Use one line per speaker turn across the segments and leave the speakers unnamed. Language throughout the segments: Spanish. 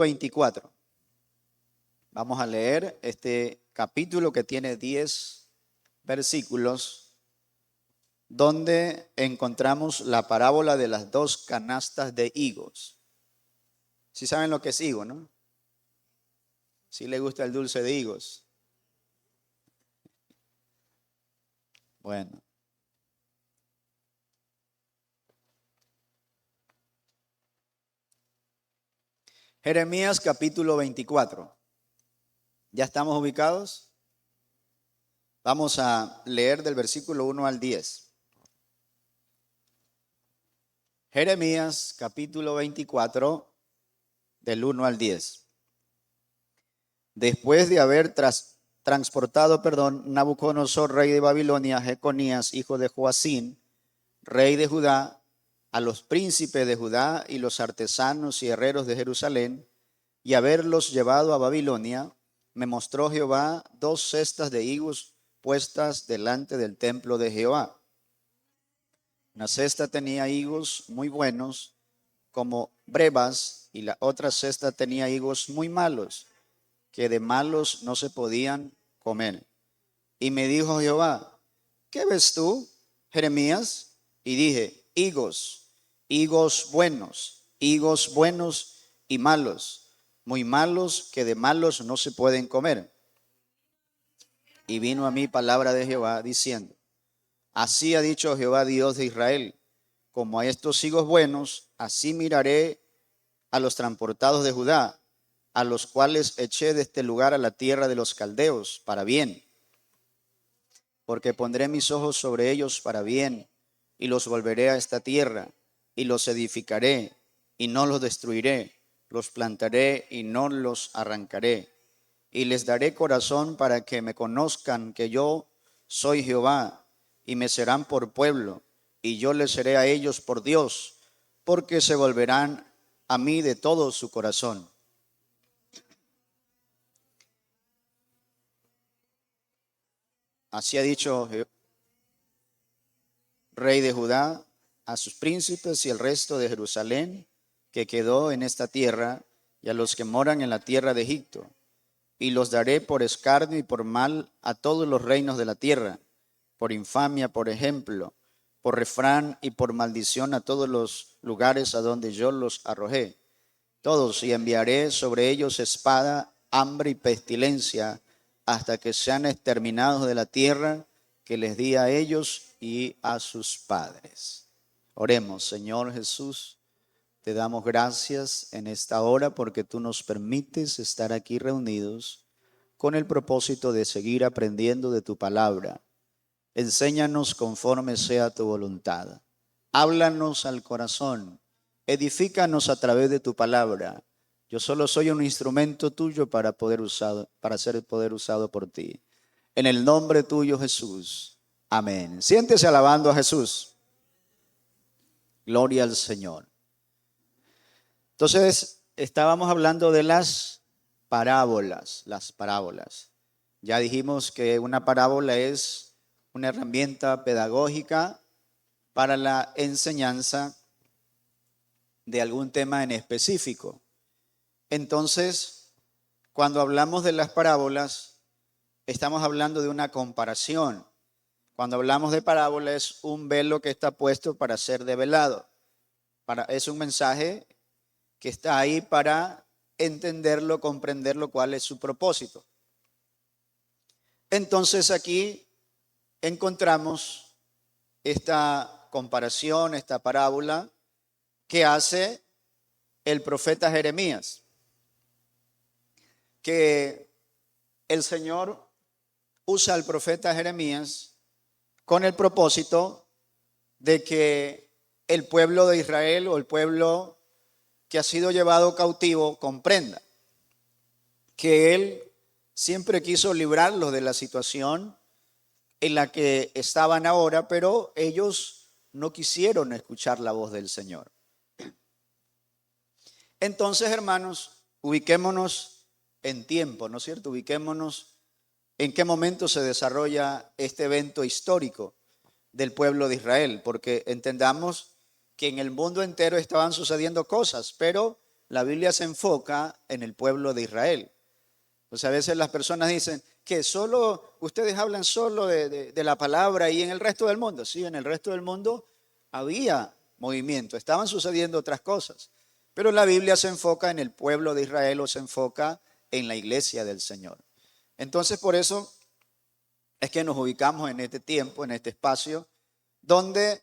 24. Vamos a leer este capítulo que tiene 10 versículos, donde encontramos la parábola de las 2 canastas de higos. ¿Sí saben lo que es higo, no? ¿Sí le gusta el dulce de higos? Bueno. Jeremías capítulo 24. ¿Ya estamos ubicados? Vamos a leer del versículo 1 al 10. Jeremías capítulo 24, del 1 al 10. Después de haber transportado, Nabucodonosor, rey de Babilonia, a Jeconías, hijo de Joacín, rey de Judá, a los príncipes de Judá y los artesanos y herreros de Jerusalén, y haberlos llevado a Babilonia, me mostró Jehová 2 cestas de higos puestas delante del templo de Jehová. Una cesta tenía higos muy buenos, como brevas, y la otra cesta tenía higos muy malos, que de malos no se podían comer. Y me dijo Jehová: ¿qué ves tú, Jeremías? Y dije: higos buenos y malos, muy malos, que de malos no se pueden comer. Y vino a mí palabra de Jehová diciendo: así ha dicho Jehová, Dios de Israel, como a estos higos buenos, así miraré a los transportados de Judá, a los cuales eché de este lugar a la tierra de los caldeos para bien. Porque pondré mis ojos sobre ellos para bien, y los volveré a esta tierra, y los edificaré, y no los destruiré, los plantaré y no los arrancaré. Y les daré corazón para que me conozcan que yo soy Jehová, y me serán por pueblo, y yo les seré a ellos por Dios, porque se volverán a mí de todo su corazón. Así ha dicho rey de Judá a sus príncipes y el resto de Jerusalén que quedó en esta tierra, y a los que moran en la tierra de Egipto. Y los daré por escarnio y por mal a todos los reinos de la tierra, por infamia, por ejemplo, por refrán y por maldición a todos los lugares a donde yo los arrojé. Todos, y enviaré sobre ellos espada, hambre y pestilencia, hasta que sean exterminados de la tierra que les di a ellos y a sus padres. Oremos. Señor Jesús, te damos gracias en esta hora porque tú nos permites estar aquí reunidos con el propósito de seguir aprendiendo de tu palabra. Enséñanos conforme sea tu voluntad. Háblanos al corazón. Edifícanos a través de tu palabra. Yo solo soy un instrumento tuyo para ser poder usado por ti. En el nombre tuyo, Jesús. Amén. Siéntese alabando a Jesús. Gloria al Señor. Entonces, estábamos hablando de las parábolas. Ya dijimos que una parábola es una herramienta pedagógica para la enseñanza de algún tema en específico. Entonces, cuando hablamos de las parábolas, estamos hablando de una comparación. Cuando hablamos de parábola es un velo que está puesto para ser develado. Es un mensaje que está ahí para entenderlo, comprenderlo, cuál es su propósito. Entonces aquí encontramos esta comparación, esta parábola que hace el profeta Jeremías, que el Señor usa al profeta Jeremías con el propósito de que el pueblo de Israel o el pueblo que ha sido llevado cautivo comprenda que Él siempre quiso librarlos de la situación en la que estaban ahora, pero ellos no quisieron escuchar la voz del Señor. Entonces, hermanos, ubiquémonos en tiempo, ¿no es cierto? Ubiquémonos en qué momento se desarrolla este evento histórico del pueblo de Israel, porque entendamos que en el mundo entero estaban sucediendo cosas, pero la Biblia se enfoca en el pueblo de Israel. Pues a veces las personas dicen que solo, ustedes hablan solo de la palabra y en el resto del mundo. Sí, en el resto del mundo había movimiento, estaban sucediendo otras cosas. Pero la Biblia se enfoca en el pueblo de Israel o se enfoca en la iglesia del Señor. Entonces, por eso es que nos ubicamos en este tiempo, en este espacio, donde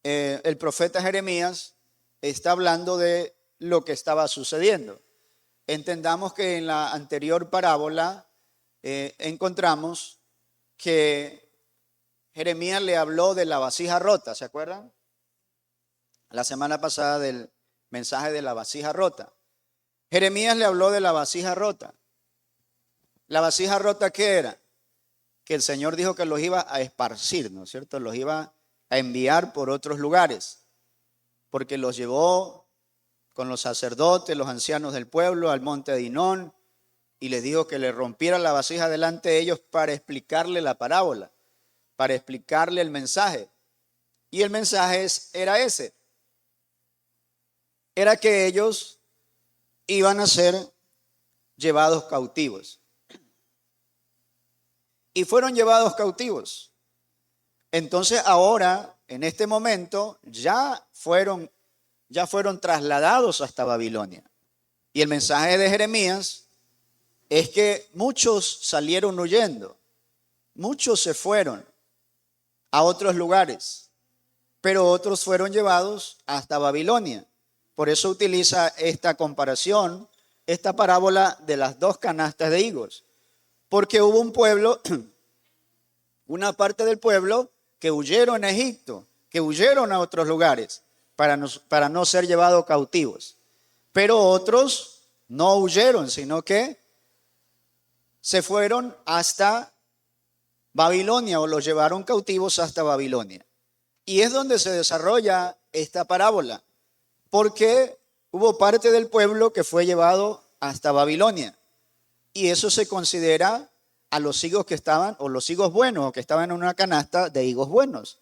el profeta Jeremías está hablando de lo que estaba sucediendo. Entendamos que en la anterior parábola encontramos que Jeremías le habló de la vasija rota, ¿se acuerdan? La semana pasada del mensaje de la vasija rota. Jeremías le habló de la vasija rota. ¿La vasija rota qué era? Que el Señor dijo que los iba a esparcir, ¿no es cierto? Los iba a enviar por otros lugares, porque los llevó con los sacerdotes, los ancianos del pueblo, al monte de Hinón, y les dijo que le rompiera la vasija delante de ellos para explicarle la parábola, para explicarle el mensaje. Y el mensaje era ese. Era que ellos iban a ser llevados cautivos. Y fueron llevados cautivos. Entonces ahora, en este momento, ya fueron trasladados hasta Babilonia. Y el mensaje de Jeremías es que muchos salieron huyendo, muchos se fueron a otros lugares, pero otros fueron llevados hasta Babilonia. Por eso utiliza esta comparación, esta parábola de las dos canastas de higos, porque hubo un pueblo, una parte del pueblo que huyeron a Egipto, que huyeron a otros lugares para no ser llevados cautivos. Pero otros no huyeron, sino que se fueron hasta Babilonia o los llevaron cautivos hasta Babilonia. Y es donde se desarrolla esta parábola, porque hubo parte del pueblo que fue llevado hasta Babilonia. Y eso se considera a los higos que estaban, o los higos buenos, o que estaban en una canasta de higos buenos.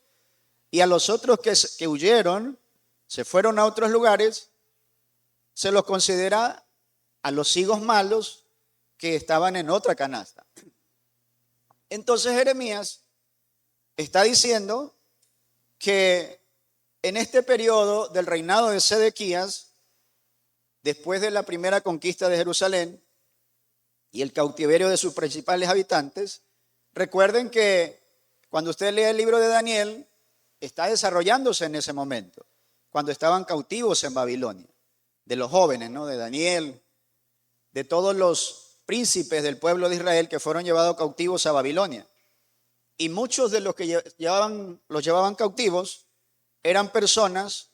Y a los otros que huyeron, se fueron a otros lugares, se los considera a los higos malos que estaban en otra canasta. Entonces Jeremías está diciendo que en este periodo del reinado de Sedequías, después de la primera conquista de Jerusalén y el cautiverio de sus principales habitantes, recuerden que cuando usted lee el libro de Daniel, está desarrollándose en ese momento, cuando estaban cautivos en Babilonia, de los jóvenes, ¿no? De Daniel, de todos los príncipes del pueblo de Israel que fueron llevados cautivos a Babilonia. Y muchos de los que los llevaban cautivos eran personas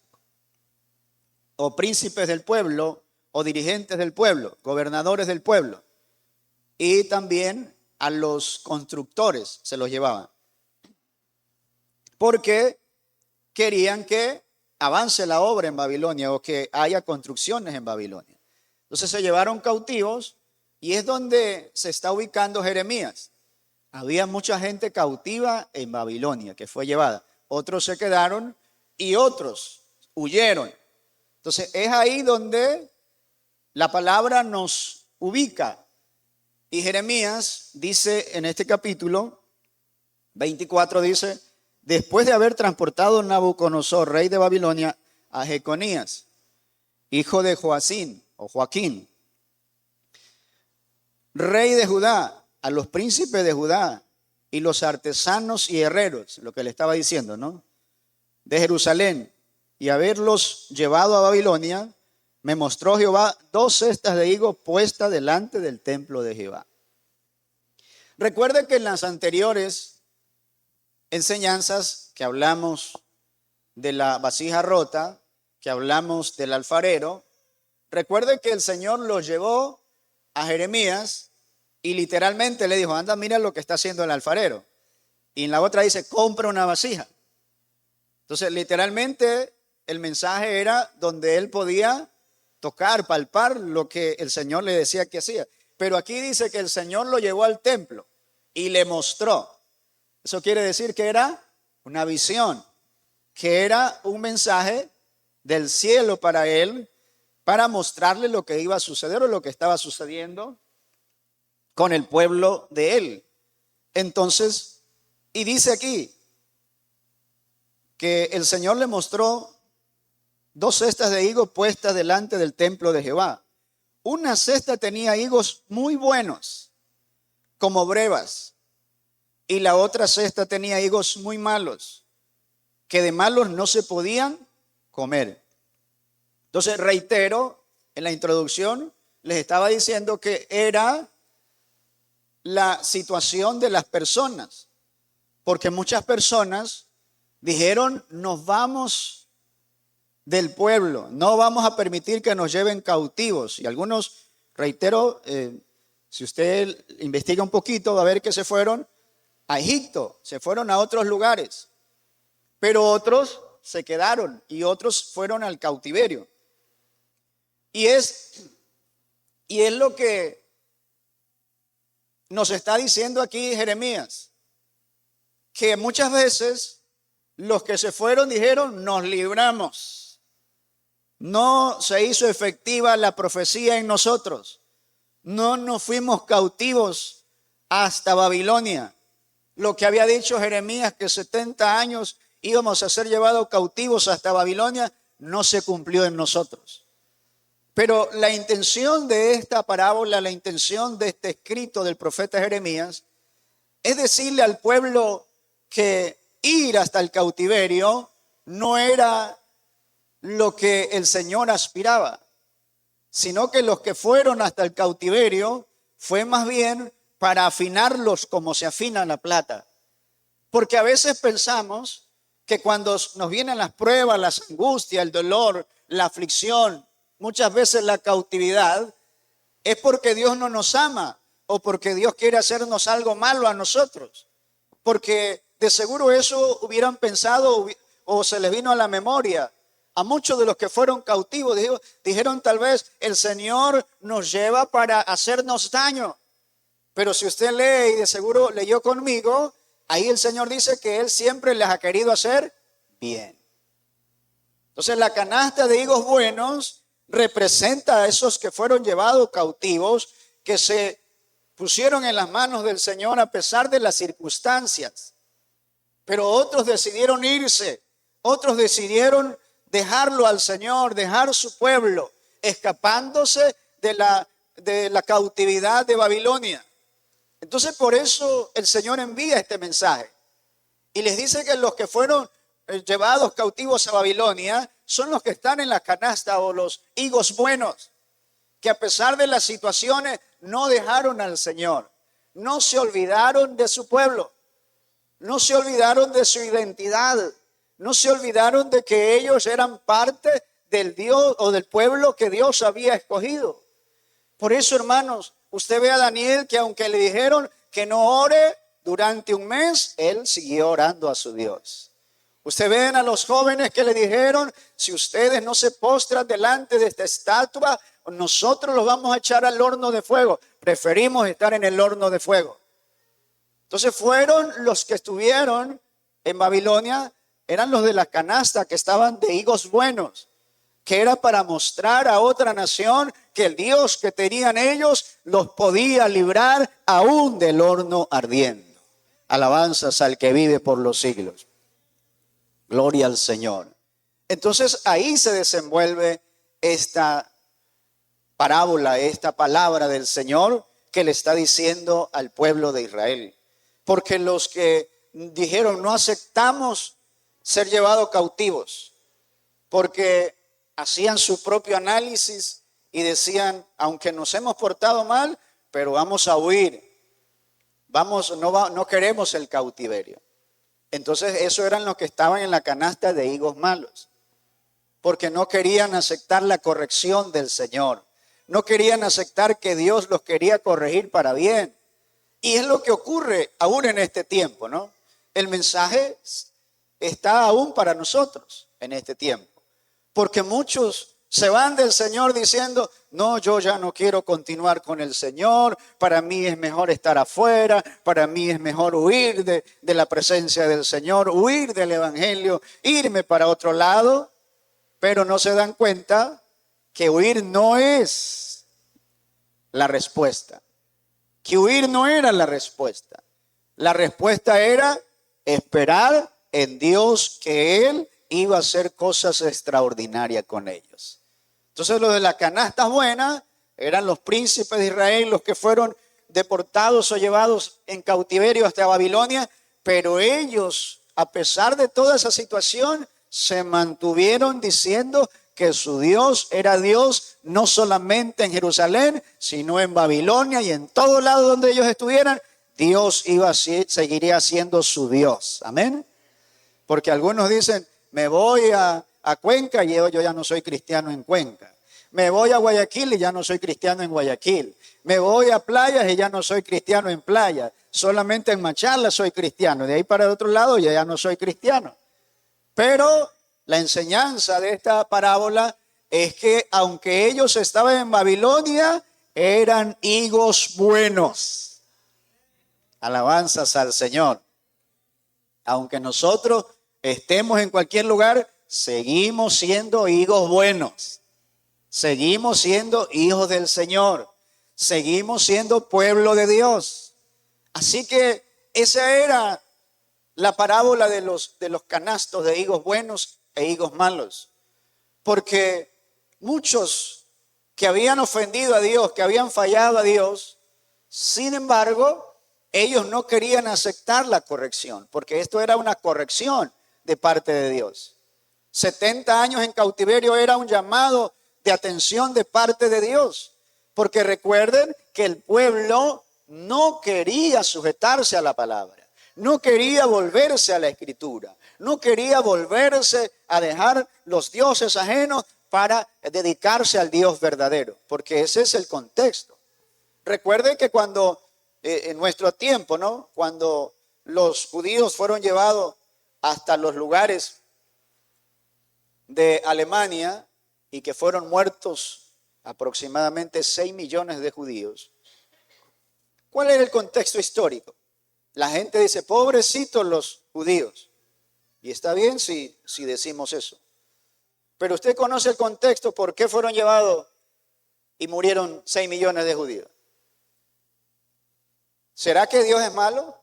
o príncipes del pueblo o dirigentes del pueblo, gobernadores del pueblo. Y también a los constructores se los llevaban, porque querían que avance la obra en Babilonia o que haya construcciones en Babilonia. Entonces se llevaron cautivos y es donde se está ubicando Jeremías. Había mucha gente cautiva en Babilonia que fue llevada. Otros se quedaron y otros huyeron. Entonces es ahí donde la palabra nos ubica. Y Jeremías dice en este capítulo 24, dice: después de haber transportado Nabucodonosor, rey de Babilonia, a Jeconías, hijo de Joacín o Joaquín, rey de Judá, a los príncipes de Judá y los artesanos y herreros, lo que le estaba diciendo, ¿no? De Jerusalén, y haberlos llevado a Babilonia, me mostró Jehová 2 cestas de higo puestas delante del templo de Jehová. Recuerde que en las anteriores enseñanzas que hablamos de la vasija rota, que hablamos del alfarero, recuerde que el Señor los llevó a Jeremías y literalmente le dijo: anda, mira lo que está haciendo el alfarero. Y en la otra dice: compra una vasija. Entonces literalmente el mensaje era donde él podía tocar, palpar lo que el Señor le decía que hacía. Pero aquí dice que el Señor lo llevó al templo y le mostró. Eso quiere decir que era una visión, que era un mensaje del cielo para él, para mostrarle lo que iba a suceder o lo que estaba sucediendo con el pueblo de él. Entonces, y dice aquí que el Señor le mostró 2 cestas de higos puestas delante del templo de Jehová. Una cesta tenía higos muy buenos, como brevas, y la otra cesta tenía higos muy malos, que de malos no se podían comer. Entonces, reitero, en la introducción les estaba diciendo que era la situación de las personas, porque muchas personas dijeron: nos vamos del pueblo, no vamos a permitir que nos lleven cautivos. Y algunos, reitero, si usted investiga un poquito, va a ver que se fueron a Egipto, se fueron a otros lugares, pero otros se quedaron y otros fueron al cautiverio. Y es lo que nos está diciendo aquí Jeremías, que muchas veces los que se fueron dijeron: nos libramos. No se hizo efectiva la profecía en nosotros. No nos fuimos cautivos hasta Babilonia. Lo que había dicho Jeremías, que 70 años íbamos a ser llevados cautivos hasta Babilonia, no se cumplió en nosotros. Pero la intención de esta parábola, la intención de este escrito del profeta Jeremías, es decirle al pueblo que ir hasta el cautiverio no era lo que el Señor aspiraba, sino que los que fueron hasta el cautiverio fue más bien para afinarlos como se afina la plata. Porque a veces pensamos que cuando nos vienen las pruebas, las angustias, el dolor, la aflicción, muchas veces la cautividad, es porque Dios no nos ama o porque Dios quiere hacernos algo malo a nosotros. Porque de seguro eso hubieran pensado o se les vino a la memoria. A muchos de los que fueron cautivos dijeron tal vez: el Señor nos lleva para hacernos daño. Pero si usted lee, y de seguro leyó conmigo, ahí el Señor dice que Él siempre les ha querido hacer bien. Entonces la canasta de higos buenos representa a esos que fueron llevados cautivos, que se pusieron en las manos del Señor a pesar de las circunstancias. Pero otros decidieron irse, otros decidieron dejarlo al Señor, dejar su pueblo, escapándose de la cautividad de Babilonia. Entonces por eso el Señor envía este mensaje y les dice que los que fueron llevados cautivos a Babilonia son los que están en la canasta o los higos buenos, que a pesar de las situaciones no dejaron al Señor, no se olvidaron de su pueblo, no se olvidaron de su identidad, no se olvidaron de que ellos eran parte del Dios o del pueblo que Dios había escogido. Por eso, hermanos, usted ve a Daniel, que aunque le dijeron que no ore durante un mes, él siguió orando a su Dios. Usted ven a los jóvenes que le dijeron: si ustedes no se postran delante de esta estatua, nosotros los vamos a echar al horno de fuego. Preferimos estar en el horno de fuego. Entonces fueron los que estuvieron en Babilonia, eran los de la canasta, que estaban de higos buenos, que era para mostrar a otra nación que el Dios que tenían ellos los podía librar aún del horno ardiendo. Alabanzas al que vive por los siglos. Gloria al Señor. Entonces ahí se desenvuelve esta parábola, esta palabra del Señor que le está diciendo al pueblo de Israel. Porque los que dijeron: no aceptamos ser llevados cautivos, porque hacían su propio análisis y decían: aunque nos hemos portado mal, pero vamos a huir, no queremos el cautiverio. Entonces esos eran los que estaban en la canasta de higos malos, porque no querían aceptar la corrección del Señor, no querían aceptar que Dios los quería corregir para bien. Y es lo que ocurre aún en este tiempo, ¿no? El mensaje está aún para nosotros en este tiempo, porque muchos se van del Señor diciendo: no, yo ya no quiero continuar con el Señor, para mí es mejor estar afuera, para mí es mejor huir de la presencia del Señor, huir del Evangelio, irme para otro lado. Pero no se dan cuenta que huir no es la respuesta, que huir no era la respuesta. La respuesta era esperar en Dios que Él iba a hacer cosas extraordinarias con ellos. Entonces los de la canasta buena eran los príncipes de Israel, los que fueron deportados o llevados en cautiverio hasta Babilonia, pero ellos, a pesar de toda esa situación, se mantuvieron diciendo que su Dios era Dios no solamente en Jerusalén, sino en Babilonia y en todo lado donde ellos estuvieran, Dios seguiría siendo su Dios. Amén. Porque algunos dicen, me voy a Cuenca y yo ya no soy cristiano en Cuenca. Me voy a Guayaquil y ya no soy cristiano en Guayaquil. Me voy a playas y ya no soy cristiano en playas. Solamente en Machala soy cristiano. De ahí para el otro lado ya no soy cristiano. Pero la enseñanza de esta parábola es que aunque ellos estaban en Babilonia, eran higos buenos. Alabanzas al Señor. Aunque nosotros estemos en cualquier lugar, seguimos siendo higos buenos. Seguimos siendo hijos del Señor. Seguimos siendo pueblo de Dios. Así que esa era la parábola de los canastos de higos buenos e higos malos. Porque muchos que habían ofendido a Dios, que habían fallado a Dios, sin embargo, ellos no querían aceptar la corrección, porque esto era una corrección de parte de Dios. 70 años en cautiverio era un llamado de atención de parte de Dios, porque recuerden que el pueblo no quería sujetarse a la palabra, no quería volverse a la escritura, no quería volverse a dejar los dioses ajenos para dedicarse al Dios verdadero, porque ese es el contexto. Recuerden que cuando en nuestro tiempo, ¿no? Cuando los judíos fueron llevados hasta los lugares de Alemania y que fueron muertos aproximadamente 6 millones de judíos. ¿Cuál era el contexto histórico? La gente dice, pobrecitos los judíos. Y está bien si decimos eso. Pero usted conoce el contexto, ¿por qué fueron llevados y murieron 6 millones de judíos? ¿Será que Dios es malo?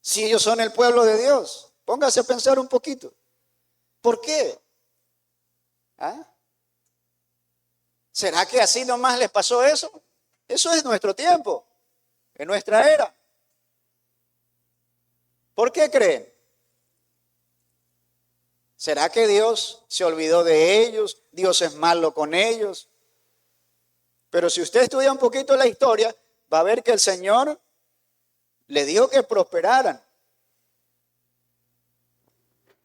Si ellos son el pueblo de Dios. Póngase a pensar un poquito. ¿Por qué? ¿Ah? ¿Será que así nomás les pasó eso? Eso es nuestro tiempo, en nuestra era. ¿Por qué creen? ¿Será que Dios se olvidó de ellos? ¿Dios es malo con ellos? Pero si usted estudia un poquito la historia, va a ver que el Señor le dio que prosperaran.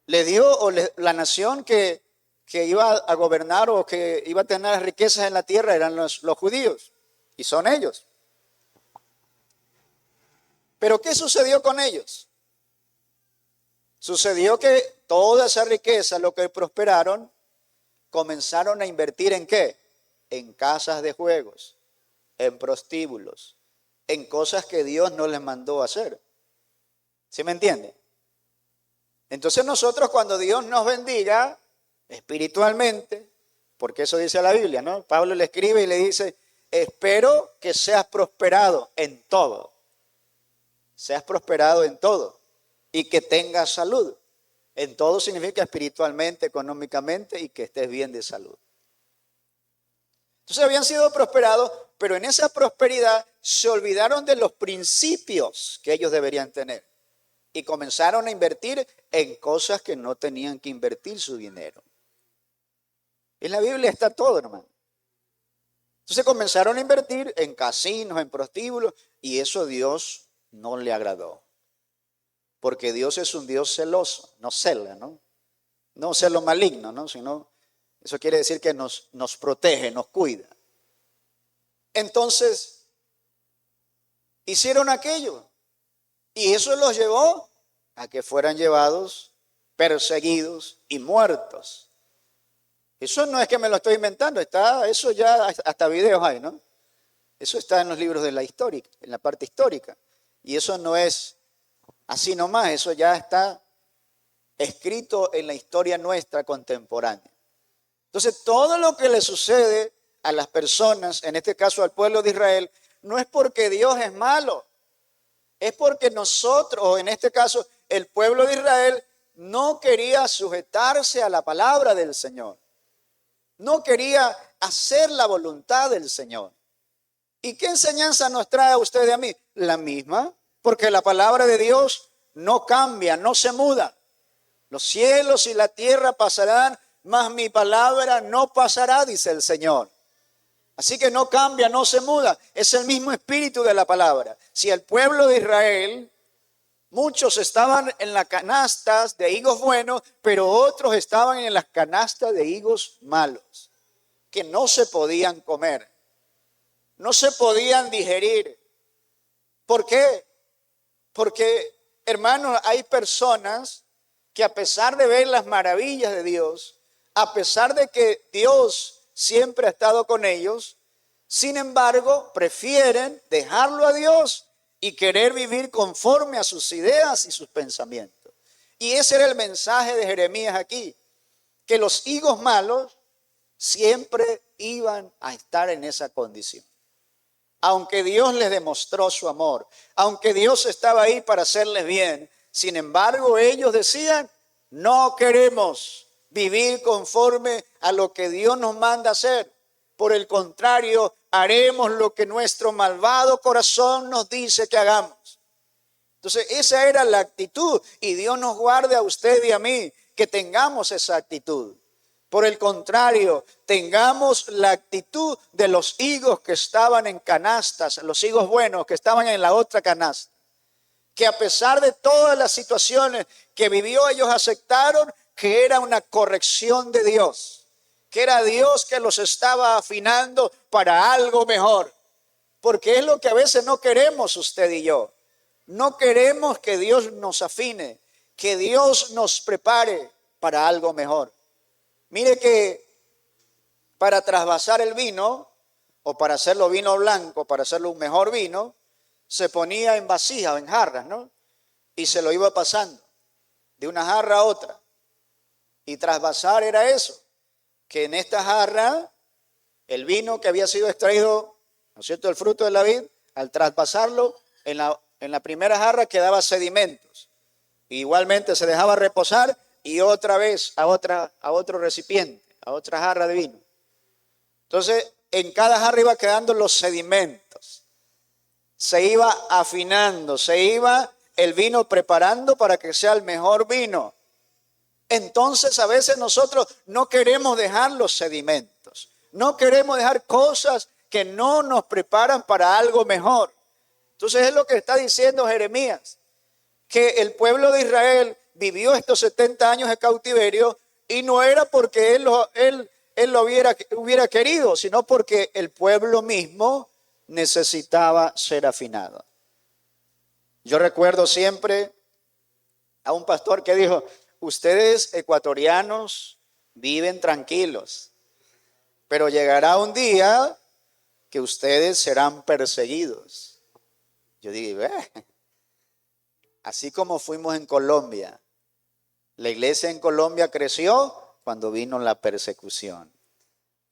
Le dio la nación que iba a gobernar o que iba a tener las riquezas en la tierra eran los judíos. Y son ellos. Pero ¿qué sucedió con ellos? Sucedió que toda esa riqueza, lo que prosperaron, comenzaron a invertir ¿en qué? En casas de juegos, en prostíbulos, en cosas que Dios no les mandó hacer. ¿Sí me entiende? Entonces nosotros cuando Dios nos bendiga espiritualmente, porque eso dice la Biblia, ¿no? Pablo le escribe y le dice, espero que seas prosperado en todo. Seas prosperado en todo y que tengas salud. En todo significa espiritualmente, económicamente y que estés bien de salud. Entonces habían sido prosperados, pero en esa prosperidad se olvidaron de los principios que ellos deberían tener y comenzaron a invertir en cosas que no tenían que invertir su dinero. En la Biblia está todo, hermano. Entonces comenzaron a invertir en casinos, en prostíbulos, y eso a Dios no le agradó. Porque Dios es un Dios celoso, no cela, ¿no? No celo maligno, ¿no? Sino, eso quiere decir que nos protege, nos cuida. Entonces, hicieron aquello. Y eso los llevó a que fueran llevados, perseguidos y muertos. Eso no es que me lo estoy inventando, eso ya hasta videos hay, ¿no? Eso está en los libros de la historia, en la parte histórica. Y eso no es así nomás, eso ya está escrito en la historia nuestra contemporánea. Entonces, todo lo que le sucede a las personas, en este caso al pueblo de Israel, no es porque Dios es malo, es porque nosotros, o en este caso el pueblo de Israel, no quería sujetarse a la palabra del Señor. No quería hacer la voluntad del Señor. ¿Y qué enseñanza nos trae a usted y a mí? La misma, porque la palabra de Dios no cambia, no se muda. Los cielos y la tierra pasarán, mas mi palabra no pasará, dice el Señor. Así que no cambia, no se muda. Es el mismo espíritu de la palabra. Si el pueblo de Israel, muchos estaban en las canastas de higos buenos, pero otros estaban en las canastas de higos malos, que no se podían comer, no se podían digerir. ¿Por qué? Porque, hermanos, hay personas que a pesar de ver las maravillas de Dios, a pesar de que Dios siempre ha estado con ellos, sin embargo, prefieren dejarlo a Dios y querer vivir conforme a sus ideas y sus pensamientos. Y ese era el mensaje de Jeremías aquí, que los higos malos siempre iban a estar en esa condición. Aunque Dios les demostró su amor, aunque Dios estaba ahí para hacerles bien, sin embargo ellos decían, no queremos vivir conforme a lo que Dios nos manda hacer. Por el contrario, haremos lo que nuestro malvado corazón nos dice que hagamos. Entonces esa era la actitud, y Dios nos guarde a usted y a mí que tengamos esa actitud. Por el contrario, tengamos la actitud de los higos que estaban en canastas, los higos buenos que estaban en la otra canasta, que a pesar de todas las situaciones que vivió, ellos aceptaron que era una corrección de Dios, que era Dios que los estaba afinando para algo mejor. Porque es lo que a veces no queremos usted y yo. No queremos que Dios nos afine, que Dios nos prepare para algo mejor. Mire que para trasvasar el vino, o para hacerlo vino blanco, para hacerlo un mejor vino, se ponía en vasijas, en jarras, ¿no? Y se lo iba pasando de una jarra a otra. Y trasvasar era eso, que en esta jarra, el vino que había sido extraído, ¿no es cierto?, el fruto de la vid, al traspasarlo, en la primera jarra quedaba sedimentos. Igualmente se dejaba reposar y otra vez a otro recipiente, a otra jarra de vino. Entonces, en cada jarra iba quedando los sedimentos. Se iba afinando, se iba el vino preparando para que sea el mejor vino. Entonces, a veces nosotros no queremos dejar los sedimentos, no queremos dejar cosas que no nos preparan para algo mejor. Entonces, es lo que está diciendo Jeremías, que el pueblo de Israel vivió estos 70 años de cautiverio, y no era porque él lo hubiera querido, sino porque el pueblo mismo necesitaba ser afinado. Yo recuerdo siempre a un pastor que dijo, ustedes ecuatorianos viven tranquilos, pero llegará un día que ustedes serán perseguidos. Yo digo, así como fuimos en Colombia. La iglesia en Colombia creció cuando vino la persecución.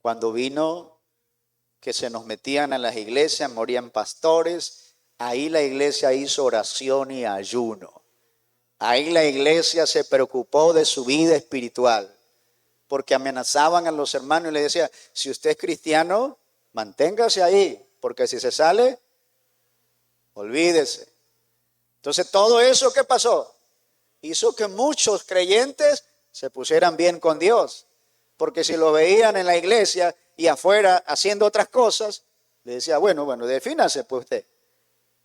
Cuando vino que se nos metían a las iglesias, morían pastores. Ahí la iglesia hizo oración y ayuno. Ahí la iglesia se preocupó de su vida espiritual. Porque amenazaban a los hermanos y les decía, si usted es cristiano, manténgase ahí. Porque si se sale, olvídese. Entonces todo eso, ¿qué pasó? Hizo que muchos creyentes se pusieran bien con Dios. Porque si lo veían en la iglesia y afuera haciendo otras cosas, le decía, bueno, defínase pues usted.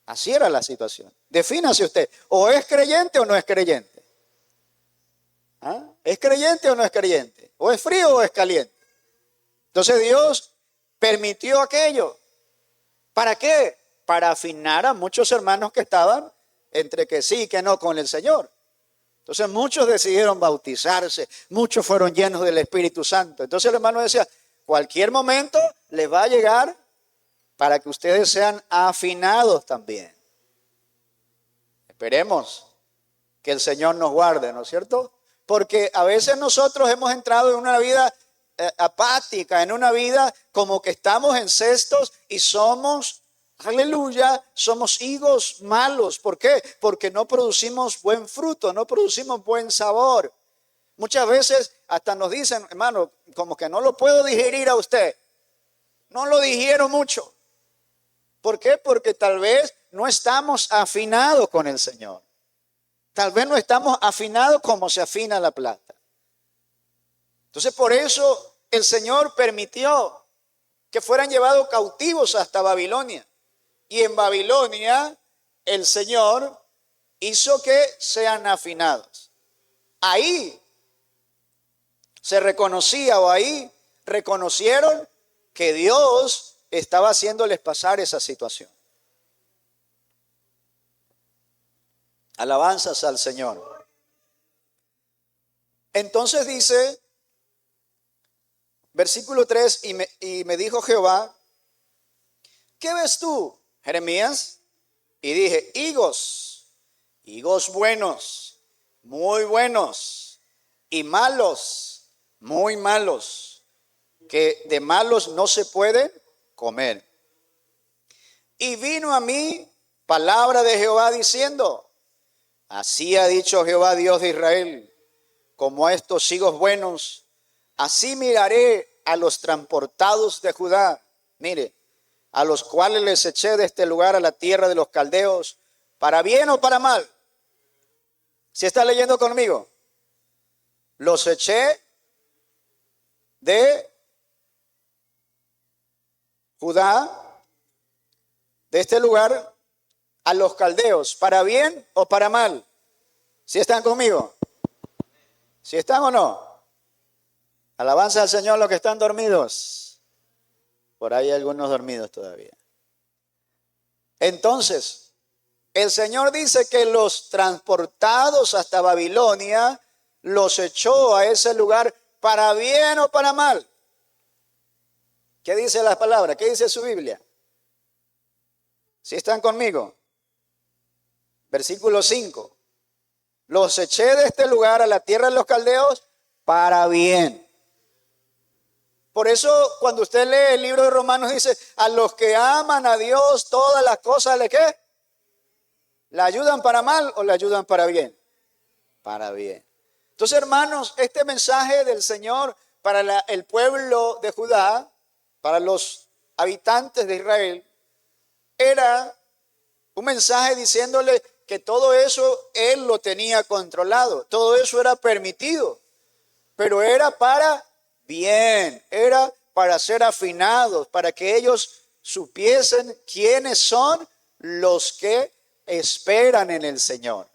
Así era la situación. Defínase usted. O es creyente o no es creyente. ¿Ah? ¿Es creyente o no es creyente? ¿O es frío o es caliente? Entonces Dios permitió aquello. ¿Para qué? Para afinar a muchos hermanos que estaban entre que sí y que no con el Señor. Entonces muchos decidieron bautizarse, muchos fueron llenos del Espíritu Santo. Entonces el hermano decía, cualquier momento les va a llegar para que ustedes sean afinados también. Esperemos que el Señor nos guarde, ¿no es cierto? Porque a veces nosotros hemos entrado en una vida apática, en una vida como que estamos en cestos y somos, aleluya, somos higos malos. ¿Por qué? Porque no producimos buen fruto, no producimos buen sabor. Muchas veces hasta nos dicen, hermano, como que no lo puedo digerir a usted. No lo digiero mucho. ¿Por qué? Porque tal vez no estamos afinados con el Señor. Tal vez no estamos afinados como se afina la plata. Entonces por eso el Señor permitió que fueran llevados cautivos hasta Babilonia. Y en Babilonia el Señor hizo que sean afinados. Ahí se reconocía o ahí reconocieron que Dios estaba haciéndoles pasar esa situación. Alabanzas al Señor. Entonces dice, versículo 3, y me dijo Jehová, ¿qué ves tú, Jeremías? Y dije, higos buenos, muy buenos, y malos, muy malos, que de malos no se puede comer. Y vino a mí palabra de Jehová diciendo, así ha dicho Jehová Dios de Israel, como a estos higos buenos, así miraré a los transportados de Judá, mire, a los cuales les eché de este lugar a la tierra de los caldeos, para bien o para mal. ¿Sí está leyendo conmigo? Los eché de Judá, de este lugar, a los caldeos, para bien o para mal. ¿Sí están conmigo? ¿Sí están o no? Alabanza al Señor los que están dormidos. Por ahí hay algunos dormidos todavía. Entonces, el Señor dice que los transportados hasta Babilonia los echó a ese lugar para bien o para mal. ¿Qué dice la palabra? ¿Qué dice su Biblia? ¿Sí están conmigo? Versículo 5. Los eché de este lugar a la tierra de los caldeos para bien. Por eso cuando usted lee el libro de Romanos dice, a los que aman a Dios todas las cosas, ¿le qué? ¿Le ayudan para mal o le ayudan para bien? Para bien. Entonces, hermanos, este mensaje del Señor para el pueblo de Judá, para los habitantes de Israel, era un mensaje diciéndole que todo eso Él lo tenía controlado, todo eso era permitido, pero era para bien, era para ser afinados, para que ellos supiesen quiénes son los que esperan en el Señor.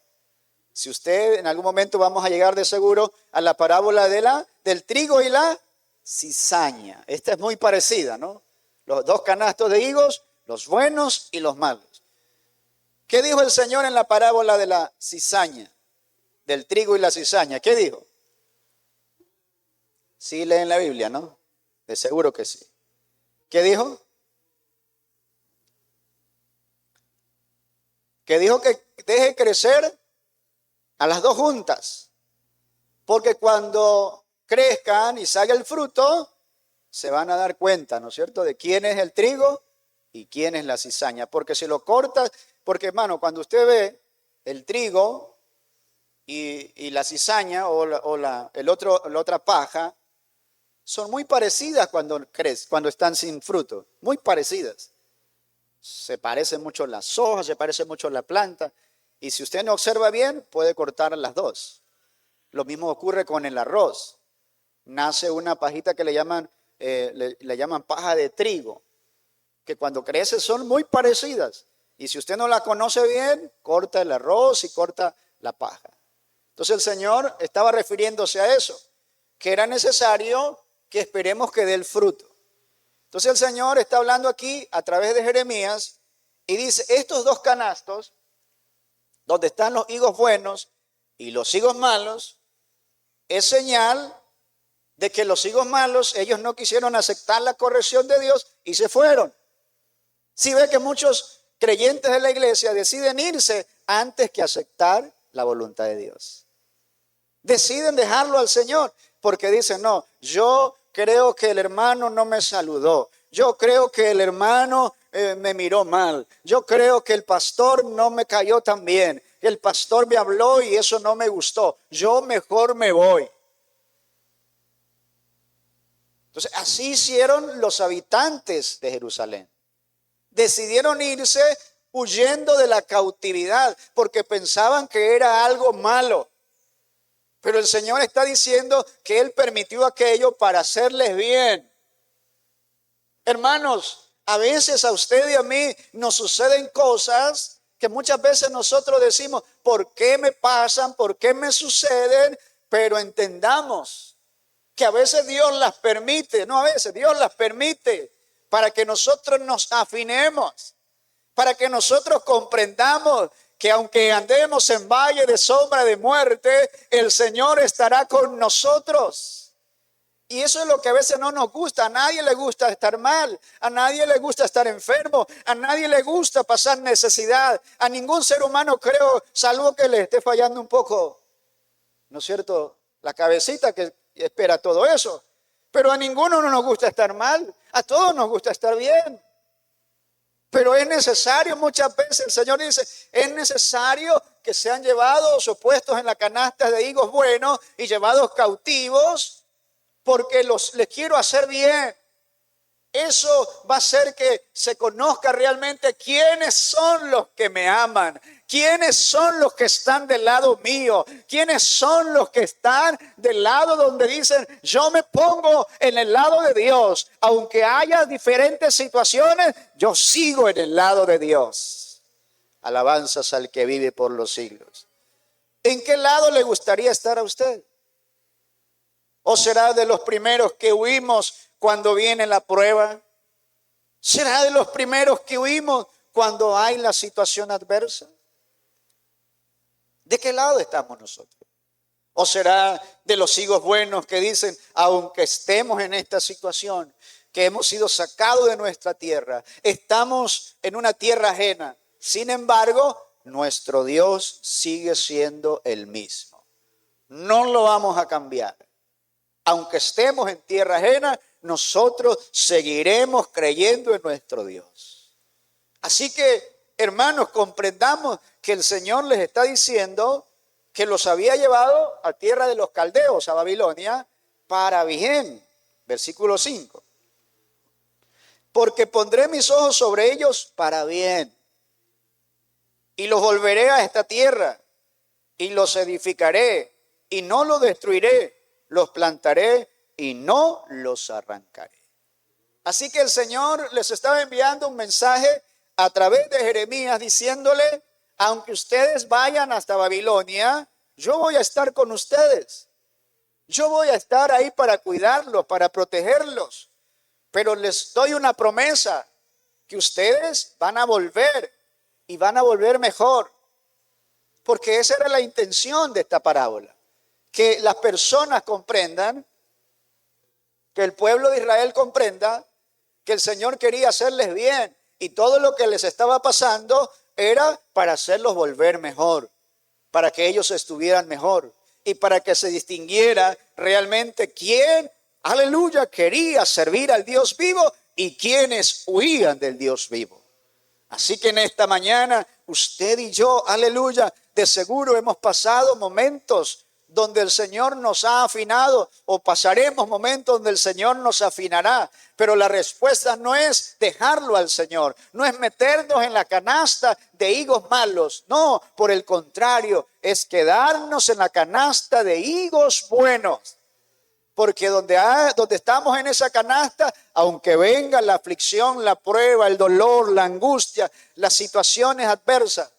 Si usted en algún momento vamos a llegar de seguro a la parábola del trigo y la cizaña. Esta es muy parecida, ¿no? Los dos canastos de higos, los buenos y los malos. ¿Qué dijo el Señor en la parábola de la cizaña? Del trigo y la cizaña. ¿Qué dijo? Sí leen la Biblia, ¿no? De seguro que sí. ¿Qué dijo? Que dijo que deje crecer a las dos juntas. Porque cuando crezcan y salga el fruto, se van a dar cuenta, ¿no es cierto?, de quién es el trigo y quién es la cizaña. Porque si lo cortas, porque hermano, cuando usted ve el trigo y la cizaña o la otra paja, son muy parecidas cuando crecen, cuando están sin fruto, muy parecidas. Se parecen mucho las hojas, se parece mucho la planta. Y si usted no observa bien, puede cortar las dos. Lo mismo ocurre con el arroz. Nace una pajita que le llaman paja de trigo, que cuando crece son muy parecidas. Y si usted no la conoce bien, corta el arroz y corta la paja. Entonces el Señor estaba refiriéndose a eso, que era necesario que esperemos que dé el fruto. Entonces el Señor está hablando aquí a través de Jeremías y dice, estos dos canastos, donde están los higos buenos y los higos malos, es señal de que los higos malos, ellos no quisieron aceptar la corrección de Dios y se fueron. Si ve que muchos creyentes de la iglesia deciden irse antes que aceptar la voluntad de Dios. Deciden dejarlo al Señor porque dicen, no, yo creo que el hermano no me saludó. Yo creo que el hermano me miró mal. Yo creo que el pastor no me cayó tan bien. El pastor me habló y eso no me gustó. Yo mejor me voy. Entonces, así hicieron los habitantes de Jerusalén. Decidieron irse huyendo de la cautividad porque pensaban que era algo malo. Pero el Señor está diciendo que Él permitió aquello para hacerles bien. Hermanos, a veces a usted y a mí nos suceden cosas que muchas veces nosotros decimos, ¿por qué me pasan? ¿Por qué me suceden? Pero entendamos que a veces Dios las permite, no a veces, Dios las permite para que nosotros nos afinemos, para que nosotros comprendamos que aunque andemos en valle de sombra de muerte, el Señor estará con nosotros. Y eso es lo que a veces no nos gusta. A nadie le gusta estar mal, a nadie le gusta estar enfermo, a nadie le gusta pasar necesidad. A ningún ser humano, creo, salvo que le esté fallando un poco, ¿no es cierto?, la cabecita que espera todo eso. Pero a ninguno no nos gusta estar mal, a todos nos gusta estar bien. Pero es necesario, muchas veces el Señor dice, es necesario que sean llevados o puestos en la canasta de higos buenos y llevados cautivos, porque les quiero hacer bien. Eso va a hacer que se conozca realmente quiénes son los que me aman, quiénes son los que están del lado mío, quiénes son los que están del lado donde dicen, yo me pongo en el lado de Dios. Aunque haya diferentes situaciones, yo sigo en el lado de Dios. Alabanzas al que vive por los siglos. ¿En qué lado le gustaría estar a usted? ¿O será de los primeros que huimos cuando viene la prueba? ¿Será de los primeros que huimos cuando hay la situación adversa? ¿De qué lado estamos nosotros? ¿O será de los higos buenos que dicen, aunque estemos en esta situación, que hemos sido sacados de nuestra tierra, estamos en una tierra ajena, sin embargo, nuestro Dios sigue siendo el mismo? No lo vamos a cambiar. Aunque estemos en tierra ajena, nosotros seguiremos creyendo en nuestro Dios. Así que, hermanos, comprendamos que el Señor les está diciendo que los había llevado a tierra de los caldeos, a Babilonia, para bien. Versículo 5. Porque pondré mis ojos sobre ellos para bien, y los volveré a esta tierra, y los edificaré, y no los destruiré. Los plantaré y no los arrancaré. Así que el Señor les estaba enviando un mensaje a través de Jeremías diciéndole, aunque ustedes vayan hasta Babilonia, yo voy a estar con ustedes. Yo voy a estar ahí para cuidarlos, para protegerlos. Pero les doy una promesa, que ustedes van a volver y van a volver mejor. Porque esa era la intención de esta parábola. Que las personas comprendan, que el pueblo de Israel comprenda que el Señor quería hacerles bien y todo lo que les estaba pasando era para hacerlos volver mejor, para que ellos estuvieran mejor y para que se distinguiera realmente quién, aleluya, quería servir al Dios vivo y quiénes huían del Dios vivo. Así que en esta mañana usted y yo, aleluya, de seguro hemos pasado momentos donde el Señor nos ha afinado, o pasaremos momentos donde el Señor nos afinará, pero la respuesta no es dejarlo al Señor, no es meternos en la canasta de higos malos, no, por el contrario, es quedarnos en la canasta de higos buenos, porque donde estamos en esa canasta, aunque venga la aflicción, la prueba, el dolor, la angustia, las situaciones adversas,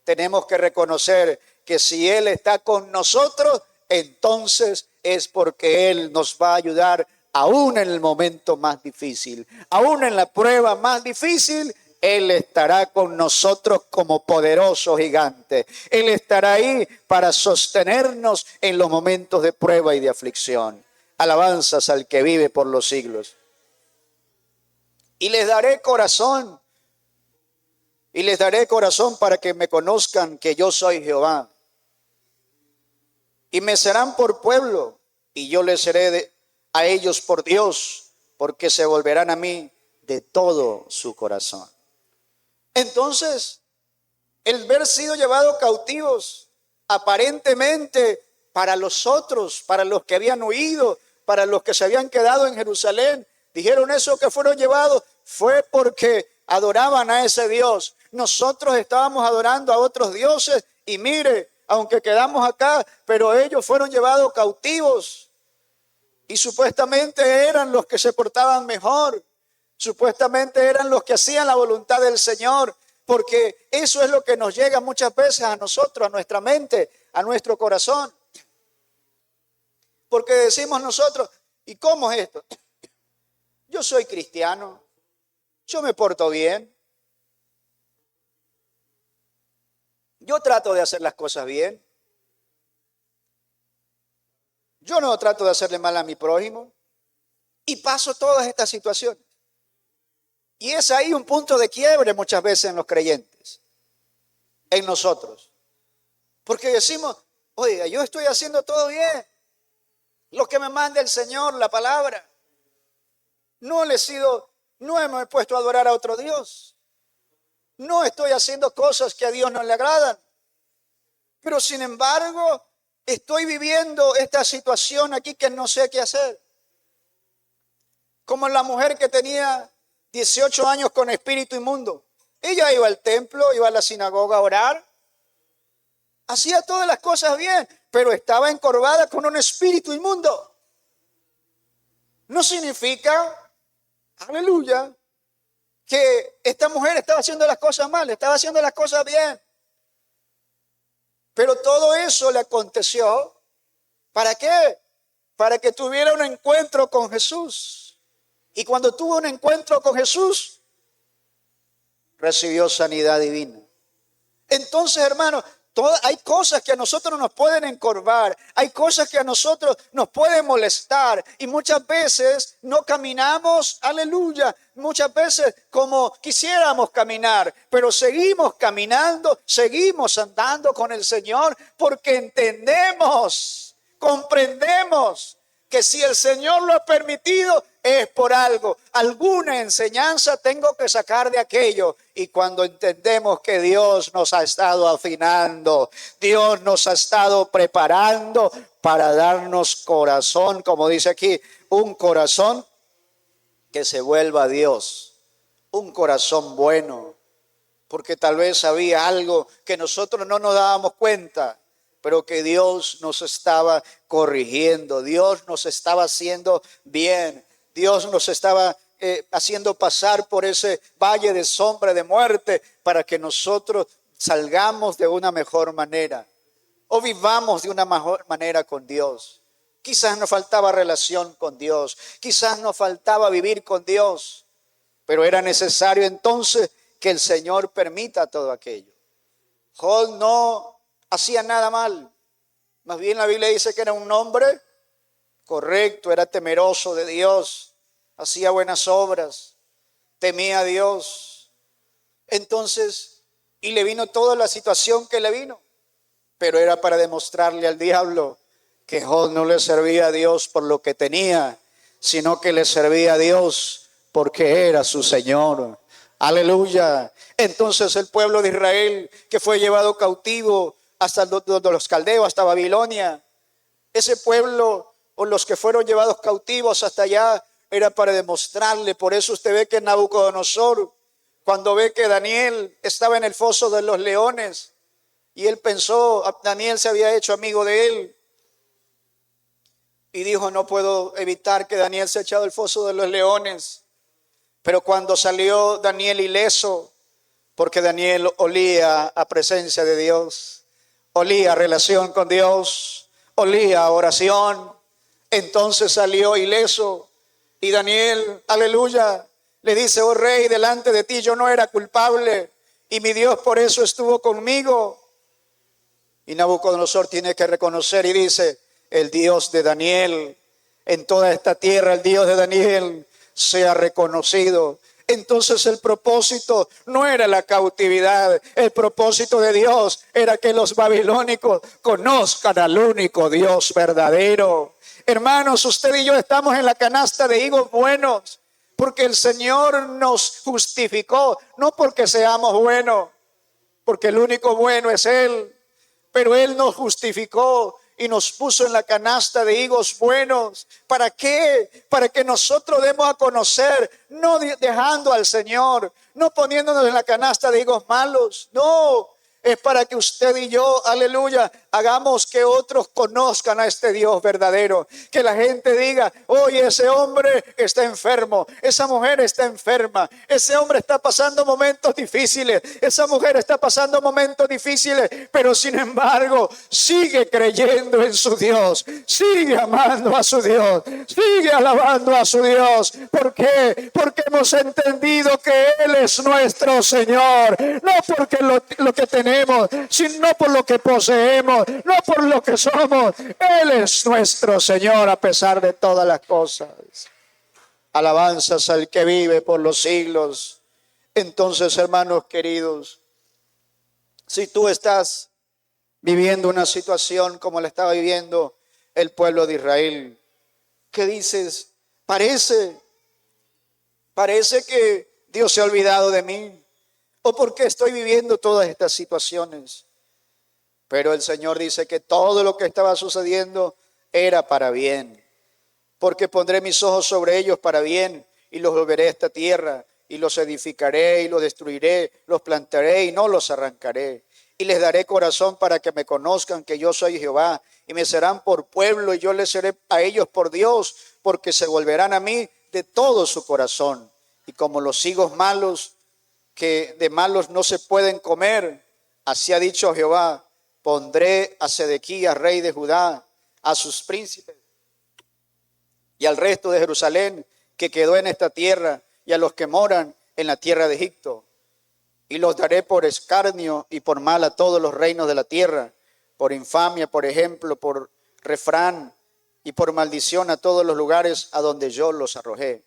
tenemos que reconocer que si Él está con nosotros, entonces es porque Él nos va a ayudar aún en el momento más difícil. Aún en la prueba más difícil, Él estará con nosotros como poderoso gigante. Él estará ahí para sostenernos en los momentos de prueba y de aflicción. Alabanzas al que vive por los siglos. Y les daré corazón. Y les daré corazón para que me conozcan que yo soy Jehová. Y me serán por pueblo, y yo les seré a ellos por Dios, porque se volverán a mí de todo su corazón. Entonces, el ver sido llevados cautivos, aparentemente para los otros, para los que habían huido, para los que se habían quedado en Jerusalén, dijeron eso que fueron llevados, fue porque adoraban a ese Dios. Nosotros estábamos adorando a otros dioses y mire, aunque quedamos acá, pero ellos fueron llevados cautivos y supuestamente eran los que se portaban mejor, supuestamente eran los que hacían la voluntad del Señor, porque eso es lo que nos llega muchas veces a nosotros, a nuestra mente, a nuestro corazón. Porque decimos nosotros, ¿y cómo es esto? Yo soy cristiano, yo me porto bien, yo trato de hacer las cosas bien, yo no trato de hacerle mal a mi prójimo y paso todas estas situaciones. Y es ahí un punto de quiebre muchas veces en los creyentes, en nosotros. Porque decimos, oiga, yo estoy haciendo todo bien, lo que me manda el Señor, la palabra. No me he puesto a adorar a otro Dios. No estoy haciendo cosas que a Dios no le agradan. Pero sin embargo, estoy viviendo esta situación aquí que no sé qué hacer. Como la mujer que tenía 18 años con espíritu inmundo. Ella iba al templo, iba a la sinagoga a orar. Hacía todas las cosas bien, pero estaba encorvada con un espíritu inmundo. No significa, aleluya, que esta mujer estaba haciendo las cosas mal, estaba haciendo las cosas bien. Pero todo eso le aconteció, ¿para qué? Para que tuviera un encuentro con Jesús. Y cuando tuvo un encuentro con Jesús, recibió sanidad divina. Entonces, hermanos, hay cosas que a nosotros nos pueden encorvar, hay cosas que a nosotros nos pueden molestar y muchas veces no caminamos, aleluya, muchas veces como quisiéramos caminar, pero seguimos caminando, seguimos andando con el Señor porque entendemos, comprendemos que si el Señor lo ha permitido es por algo. Alguna enseñanza tengo que sacar de aquello. Y cuando entendemos que Dios nos ha estado afinando, Dios nos ha estado preparando para darnos corazón, como dice aquí, un corazón que se vuelva a Dios, un corazón bueno, porque tal vez había algo que nosotros no nos dábamos cuenta, pero que Dios nos estaba corrigiendo, Dios nos estaba haciendo bien, Dios nos estaba haciendo pasar por ese valle de sombra de muerte para que nosotros salgamos de una mejor manera o vivamos de una mejor manera con Dios. Quizás nos faltaba relación con Dios, quizás nos faltaba vivir con Dios, pero era necesario entonces que el Señor permita todo aquello. Job no hacía nada mal, más bien la Biblia dice que era un hombre correcto, era temeroso de Dios, hacía buenas obras, temía a Dios. Entonces, y le vino toda la situación que le vino, pero era para demostrarle al diablo que Job no le servía a Dios por lo que tenía, sino que le servía a Dios porque era su Señor. Aleluya. Entonces el pueblo de Israel que fue llevado cautivo hasta los caldeos, hasta Babilonia, ese pueblo o los que fueron llevados cautivos hasta allá era para demostrarle. Por eso usted ve que Nabucodonosor, cuando ve que Daniel estaba en el foso de los leones y él pensó, Daniel se había hecho amigo de él y dijo, no puedo evitar que Daniel se ha echado al foso de los leones. Pero cuando salió Daniel ileso, porque Daniel olía a presencia de Dios, olía a relación con Dios, olía a oración, entonces salió ileso. Y Daniel, aleluya, le dice, oh rey, delante de ti yo no era culpable y mi Dios por eso estuvo conmigo. Y Nabucodonosor tiene que reconocer y dice, el Dios de Daniel, en toda esta tierra el Dios de Daniel sea reconocido.
Entonces el propósito no era la cautividad. El propósito de Dios era que los babilónicos conozcan al único Dios verdadero. Hermanos, usted y yo estamos en la canasta de higos buenos porque el Señor nos justificó, no porque seamos buenos, porque el único bueno es Él. Pero Él nos justificó y nos puso en la canasta de higos buenos. ¿Para qué? Para que nosotros demos a conocer, no dejando al Señor, no poniéndonos en la canasta de higos malos. No, es para que usted y yo, aleluya, hagamos que otros conozcan a este Dios verdadero. Que la gente diga, oye, ese hombre está enfermo, esa mujer está enferma, ese hombre está pasando momentos difíciles, esa mujer está pasando momentos difíciles, pero sin embargo sigue creyendo en su Dios, sigue amando a su Dios, sigue alabando a su Dios. ¿Por qué? Porque hemos entendido que Él es nuestro Señor, no porque lo que tenemos, sino por lo que poseemos, no por lo que somos. Él es nuestro Señor a pesar de todas las cosas. Alabanzas al que vive por los siglos. Entonces, hermanos queridos, si tú estás viviendo una situación como la estaba viviendo el pueblo de Israel, ¿qué dices? Parece que Dios se ha olvidado de mí, o porque estoy viviendo todas estas situaciones. Pero el Señor dice que todo lo que estaba sucediendo era para bien, porque pondré mis ojos sobre ellos para bien y los volveré a esta tierra y los edificaré y los destruiré, los plantaré y no los arrancaré. Y les daré corazón para que me conozcan que yo soy Jehová, y me serán por pueblo y yo les seré a ellos por Dios, porque se volverán a mí de todo su corazón. Y como los higos malos, que de malos no se pueden comer, así ha dicho Jehová, pondré a Sedequías, rey de Judá, a sus príncipes y al resto de Jerusalén que quedó en esta tierra, y a los que moran en la tierra de Egipto. Y los daré por escarnio y por mal a todos los reinos de la tierra, por infamia, por ejemplo, por refrán y por maldición a todos los lugares a donde yo los arrojé.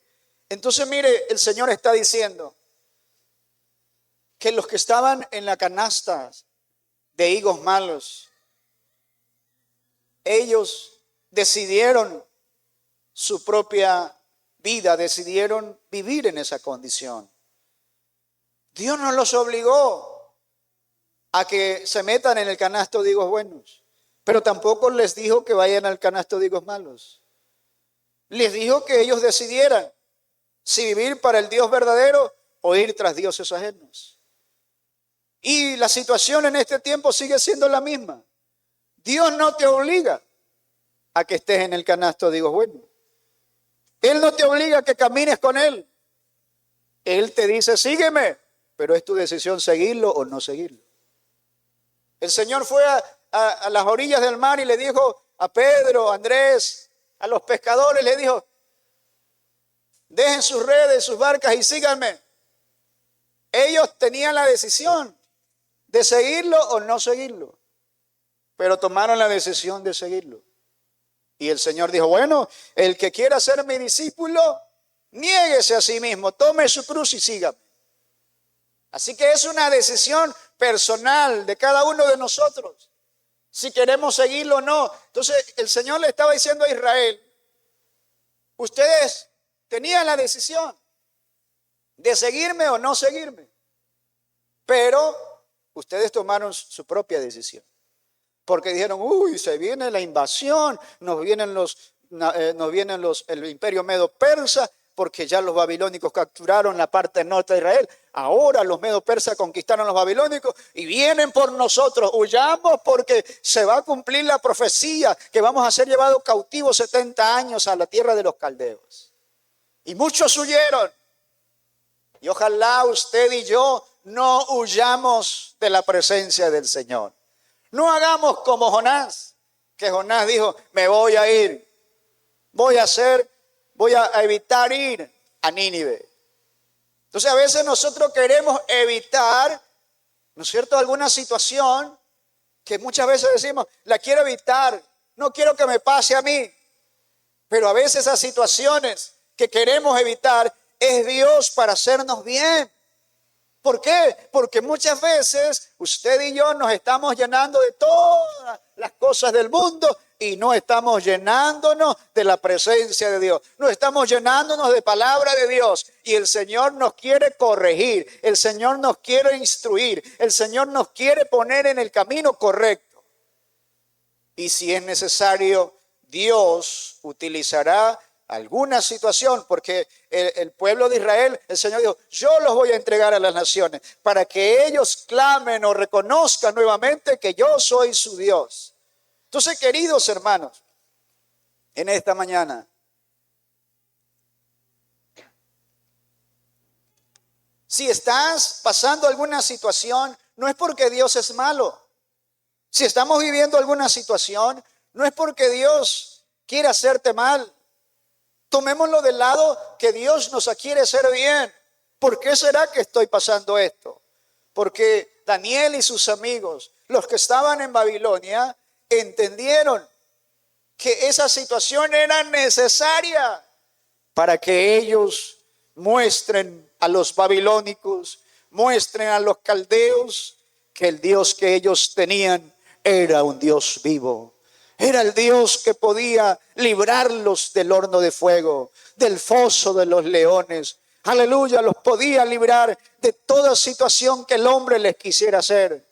Entonces mire, el Señor está diciendo que los que estaban en la canasta de higos malos, ellos decidieron su propia vida, decidieron vivir en esa condición. Dios no los obligó a que se metan en el canasto de higos buenos, pero tampoco les dijo que vayan al canasto de higos malos. Les dijo que ellos decidieran si vivir para el Dios verdadero o ir tras dioses ajenos. Y la situación en este tiempo sigue siendo la misma. Dios no te obliga a que estés en el canasto de higos buenos. Él no te obliga a que camines con Él. Él te dice, sígueme, pero es tu decisión seguirlo o no seguirlo. El Señor fue a las orillas del mar y le dijo a Pedro, a Andrés, a los pescadores, le dijo, dejen sus redes, sus barcas y síganme. Ellos tenían la decisión de seguirlo o no seguirlo, pero tomaron la decisión de seguirlo. Y el Señor dijo, bueno, el que quiera ser mi discípulo, niéguese a sí mismo, tome su cruz y sígame. Así que es una decisión personal de cada uno de nosotros, si queremos seguirlo o no. Entonces el Señor le estaba diciendo a Israel, ustedes tenían la decisión de seguirme o no seguirme, pero ustedes tomaron su propia decisión. Porque dijeron, uy, se viene la invasión, nos vienen el imperio medo-persa, porque ya los babilónicos capturaron la parte norte de Israel. Ahora los medo-persas conquistaron a los babilónicos y vienen por nosotros. Huyamos porque se va a cumplir la profecía que vamos a ser llevados cautivos 70 años a la tierra de los caldeos. Y muchos huyeron. Y ojalá usted y yo no huyamos de la presencia del Señor. No hagamos como Jonás, que Jonás dijo, me voy a ir, voy a evitar ir a Nínive. Entonces a veces nosotros queremos evitar, ¿no es cierto?, alguna situación que muchas veces decimos, la quiero evitar, no quiero que me pase a mí. Pero a veces esas situaciones que queremos evitar es Dios para hacernos bien. ¿Por qué? Porque muchas veces usted y yo nos estamos llenando de todas las cosas del mundo y no estamos llenándonos de la presencia de Dios. No estamos llenándonos de palabra de Dios. Y el Señor nos quiere corregir. El Señor nos quiere instruir. El Señor nos quiere poner en el camino correcto. Y si es necesario, Dios utilizará alguna situación, porque el pueblo de Israel, el Señor dijo, yo los voy a entregar a las naciones para que ellos clamen o reconozcan nuevamente que yo soy su Dios. Entonces, queridos hermanos, en esta mañana, si estás pasando alguna situación, no es porque Dios es malo. Si estamos viviendo alguna situación, no es porque Dios quiere hacerte mal. Tomémoslo del lado que Dios nos quiere hacer bien. ¿Por qué será que estoy pasando esto? Porque Daniel y sus amigos, los que estaban en Babilonia, entendieron que esa situación era necesaria para que ellos muestren a los babilónicos, muestren a los caldeos que el Dios que ellos tenían era un Dios vivo. Era el Dios que podía librarlos del horno de fuego, del foso de los leones. Aleluya, los podía librar de toda situación que el hombre les quisiera hacer.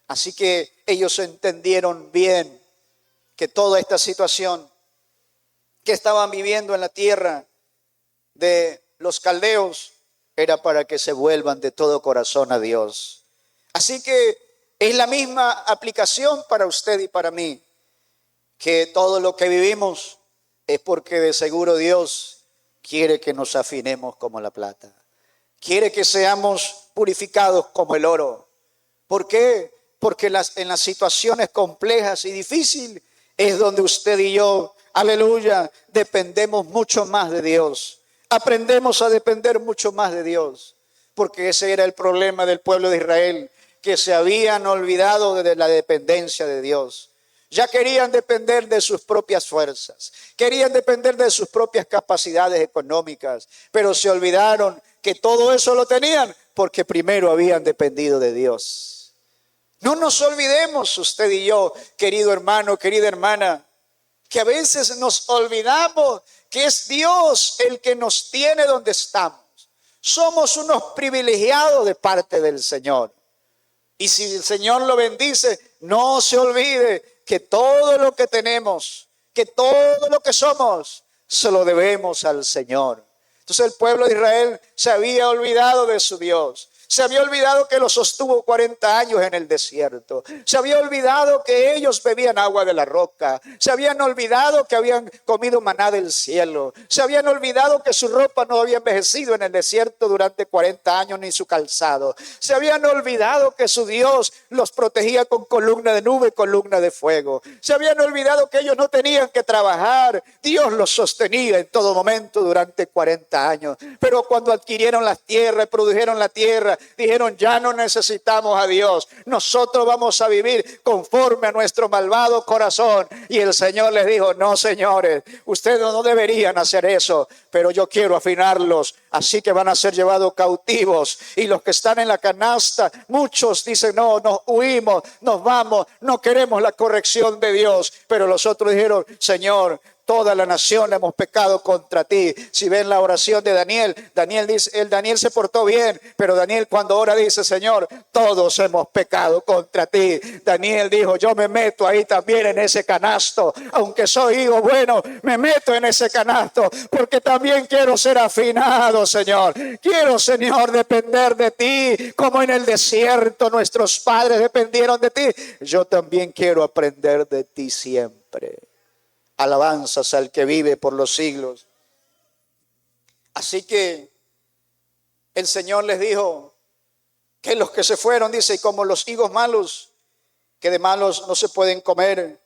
Así que ellos entendieron bien que toda esta situación que estaban viviendo en la tierra de los caldeos era para que se vuelvan de todo corazón a Dios. Así que es la misma aplicación para usted y para mí, que todo lo que vivimos es porque de seguro Dios quiere que nos afinemos como la plata. Quiere que seamos purificados como el oro. ¿Por qué? Porque en las situaciones complejas y difíciles es donde usted y yo, aleluya, dependemos mucho más de Dios. Aprendemos a depender mucho más de Dios. Porque ese era el problema del pueblo de Israel, que se habían olvidado de la dependencia de Dios. Ya querían depender de sus propias fuerzas, querían depender de sus propias capacidades económicas, pero se olvidaron que todo eso lo tenían porque primero habían dependido de Dios. No nos olvidemos, usted y yo, querido hermano, querida hermana, que a veces nos olvidamos que es Dios el que nos tiene donde estamos. Somos unos privilegiados de parte del Señor. Y si el Señor lo bendice, no se olvide que todo lo que tenemos, que todo lo que somos, se lo debemos al Señor. Entonces el pueblo de Israel se había olvidado de su Dios. Se había olvidado que los sostuvo 40 años en el desierto. Se había olvidado que ellos bebían agua de la roca. Se habían olvidado que habían comido maná del cielo. Se habían olvidado que su ropa no había envejecido en el desierto durante 40 años ni su calzado. Se habían olvidado que su Dios los protegía con columna de nube y columna de fuego. Se habían olvidado que ellos no tenían que trabajar. Dios los sostenía en todo momento durante 40 años. Pero cuando adquirieron las tierras, produjeron la tierra, dijeron, ya no necesitamos a Dios. Nosotros vamos a vivir conforme a nuestro malvado corazón. Y el Señor les dijo, no, señores, ustedes no deberían hacer eso, pero yo quiero afinarlos. Así que van a ser llevados cautivos. Y los que están en la canasta, muchos dicen, no, nos huimos, nos vamos, no queremos la corrección de Dios. Pero los otros dijeron, Señor, toda la nación hemos pecado contra ti. Si ven la oración de Daniel, Daniel se portó bien, pero Daniel cuando ora dice, Señor, todos hemos pecado contra ti. Daniel dijo, yo me meto ahí también en ese canasto, aunque soy hijo bueno, me meto en ese canasto, porque también quiero ser afinado, Señor. Quiero, Señor, depender de ti, como en el desierto nuestros padres dependieron de ti. Yo también quiero aprender de ti siempre. Alabanzas al que vive por los siglos. Así que el Señor les dijo que los que se fueron, dice, como los higos malos, que de malos no se pueden comer.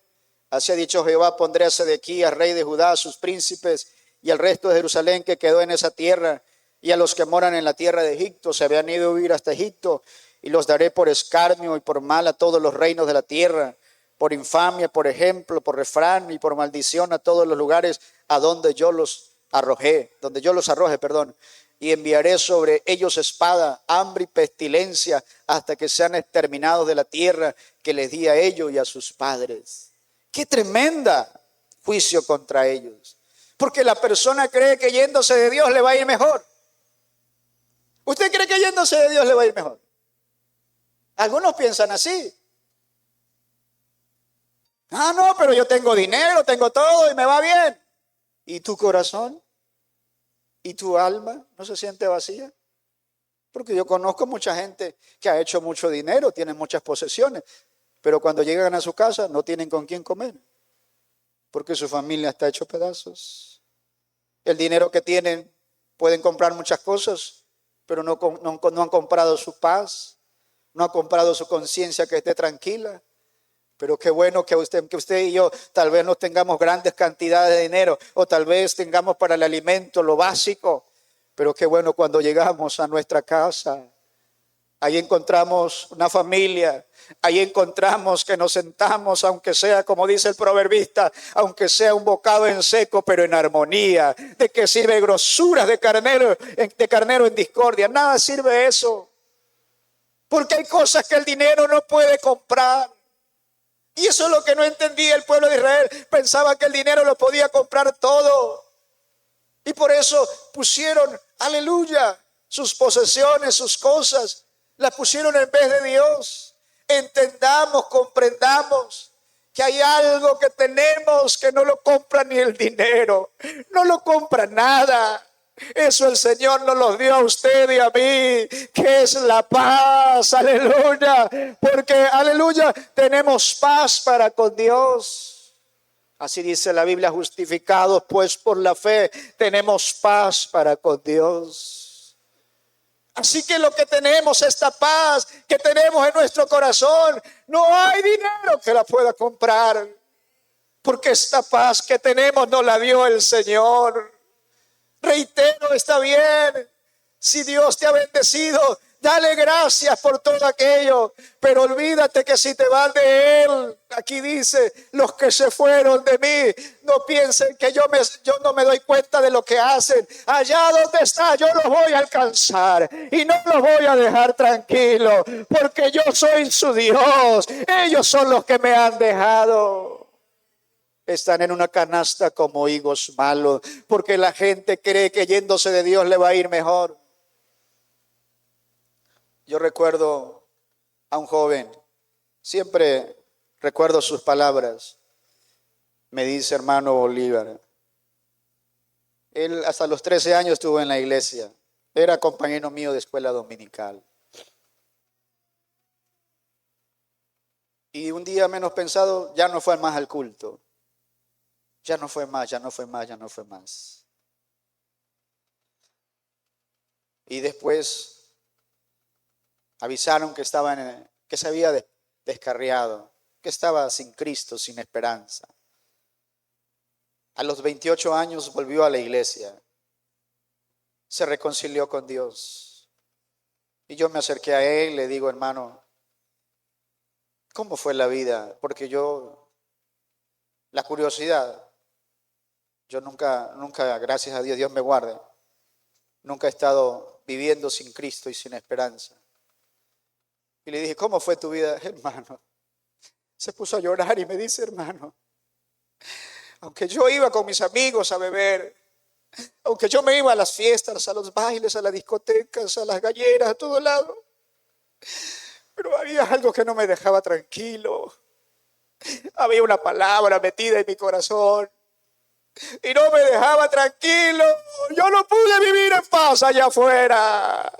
Así ha dicho Jehová, pondré a Sedequías, rey de Judá, a sus príncipes y al resto de Jerusalén que quedó en esa tierra, y a los que moran en la tierra de Egipto, se habían ido a huir hasta Egipto, y los daré por escarnio y por mal a todos los reinos de la tierra, por infamia, por ejemplo, por refrán y por maldición a todos los lugares a donde yo los arroje, y enviaré sobre ellos espada, hambre y pestilencia, hasta que sean exterminados de la tierra que les di a ellos y a sus padres. ¡Qué tremenda juicio contra ellos! Porque la persona cree que yéndose de Dios le va a ir mejor. ¿Usted cree que yéndose de Dios le va a ir mejor? Algunos piensan así. Ah, no, pero yo tengo dinero, tengo todo y me va bien. ¿Y tu corazón? ¿Y tu alma no se siente vacía? Porque yo conozco mucha gente que ha hecho mucho dinero, tiene muchas posesiones, pero cuando llegan a su casa no tienen con quién comer, porque su familia está hecho pedazos. El dinero que tienen, pueden comprar muchas cosas, pero no han comprado su paz, no han comprado su conciencia que esté tranquila. Pero qué bueno que usted y yo tal vez no tengamos grandes cantidades de dinero, o tal vez tengamos para el alimento lo básico, pero qué bueno cuando llegamos a nuestra casa. Ahí encontramos una familia, ahí encontramos que nos sentamos, aunque sea, como dice el proverbista, aunque sea un bocado en seco, pero en armonía. ¿De qué sirve grosuras de carnero en discordia? Nada sirve eso, porque hay cosas que el dinero no puede comprar. Y eso es lo que no entendía el pueblo de Israel. Pensaba que el dinero lo podía comprar todo. Y por eso pusieron, aleluya, sus posesiones, sus cosas, las pusieron en vez de Dios. Entendamos, comprendamos que hay algo que tenemos que no lo compra ni el dinero. No lo compra nada. Eso el Señor nos lo dio a usted y a mí, que es la paz, aleluya, porque aleluya, tenemos paz para con Dios. Así dice la Biblia, justificados pues por la fe, tenemos paz para con Dios. Así que lo que tenemos, esta paz que tenemos en nuestro corazón, no hay dinero que la pueda comprar, porque esta paz que tenemos nos la dio el Señor. Reitero, está bien. Si Dios te ha bendecido, dale gracias por todo aquello. Pero olvídate que si te van de Él, aquí dice, los que se fueron de mí, no piensen que yo no me doy cuenta de lo que hacen. Allá donde está, yo los voy a alcanzar y no los voy a dejar tranquilos, porque yo soy su Dios. Ellos son los que me han dejado. Están en una canasta como higos malos, porque la gente cree que yéndose de Dios le va a ir mejor. Yo recuerdo a un joven, siempre recuerdo sus palabras. Me dice hermano Bolívar, él hasta los 13 años estuvo en la iglesia, era compañero mío de escuela dominical. Y un día menos pensado, ya no fue más al culto. Ya no fue más. Y después avisaron que que se había descarriado, que estaba sin Cristo, sin esperanza. A los 28 años volvió a la iglesia, se reconcilió con Dios. Y yo me acerqué a él y le digo, hermano, ¿cómo fue la vida? Porque la curiosidad, yo nunca, gracias a Dios, Dios me guarde, nunca he estado viviendo sin Cristo y sin esperanza. Y le dije, ¿cómo fue tu vida, hermano? Se puso a llorar y me dice, hermano, aunque yo iba con mis amigos a beber, aunque yo me iba a las fiestas, a los bailes, a las discotecas, a las galleras, a todo lado, pero había algo que no me dejaba tranquilo. Había una palabra metida en mi corazón y no me dejaba tranquilo. Yo no pude vivir en paz allá afuera.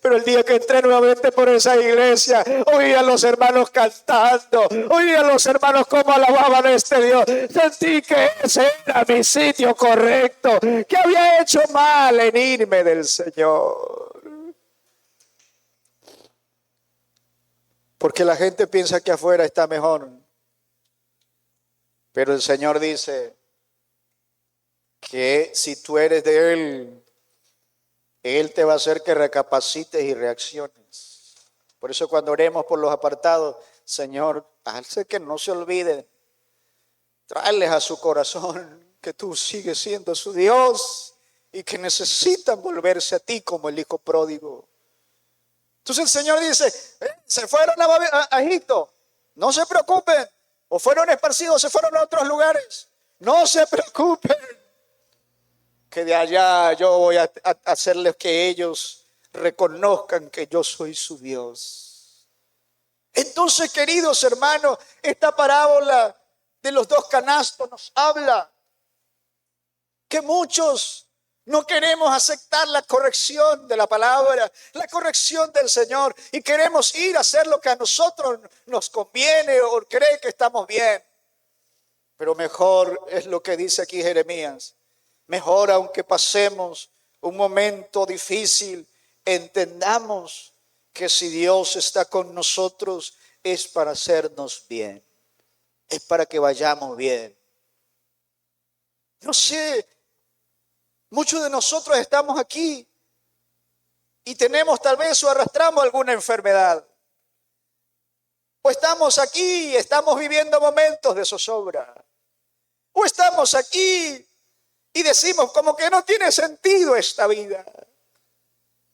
Pero el día que entré nuevamente por esa iglesia, oía a los hermanos cantando, oía a los hermanos cómo alababan a este Dios. Sentí que ese era mi sitio correcto, que había hecho mal en irme del Señor. Porque la gente piensa que afuera está mejor. Pero el Señor dice que si tú eres de Él te va a hacer que recapacites y reacciones. Por eso cuando oremos por los apartados, Señor, hace que no se olviden. Tráeles a su corazón que tú sigues siendo su Dios y que necesitan volverse a ti como el hijo pródigo. Entonces el Señor dice, se fueron a Egipto, no se preocupen, o fueron esparcidos, se fueron a otros lugares, no se preocupen, que de allá yo voy a hacerles que ellos reconozcan que yo soy su Dios. Entonces, queridos hermanos, esta parábola de los dos canastos nos habla que muchos no queremos aceptar la corrección de la palabra, la corrección del Señor, y queremos ir a hacer lo que a nosotros nos conviene o cree que estamos bien. Pero mejor es lo que dice aquí Jeremías. Mejor, aunque pasemos un momento difícil, entendamos que si Dios está con nosotros es para hacernos bien, es para que vayamos bien. No sé, muchos de nosotros estamos aquí y tenemos tal vez o arrastramos alguna enfermedad. O estamos aquí y estamos viviendo momentos de zozobra. O estamos aquí y decimos como que no tiene sentido esta vida.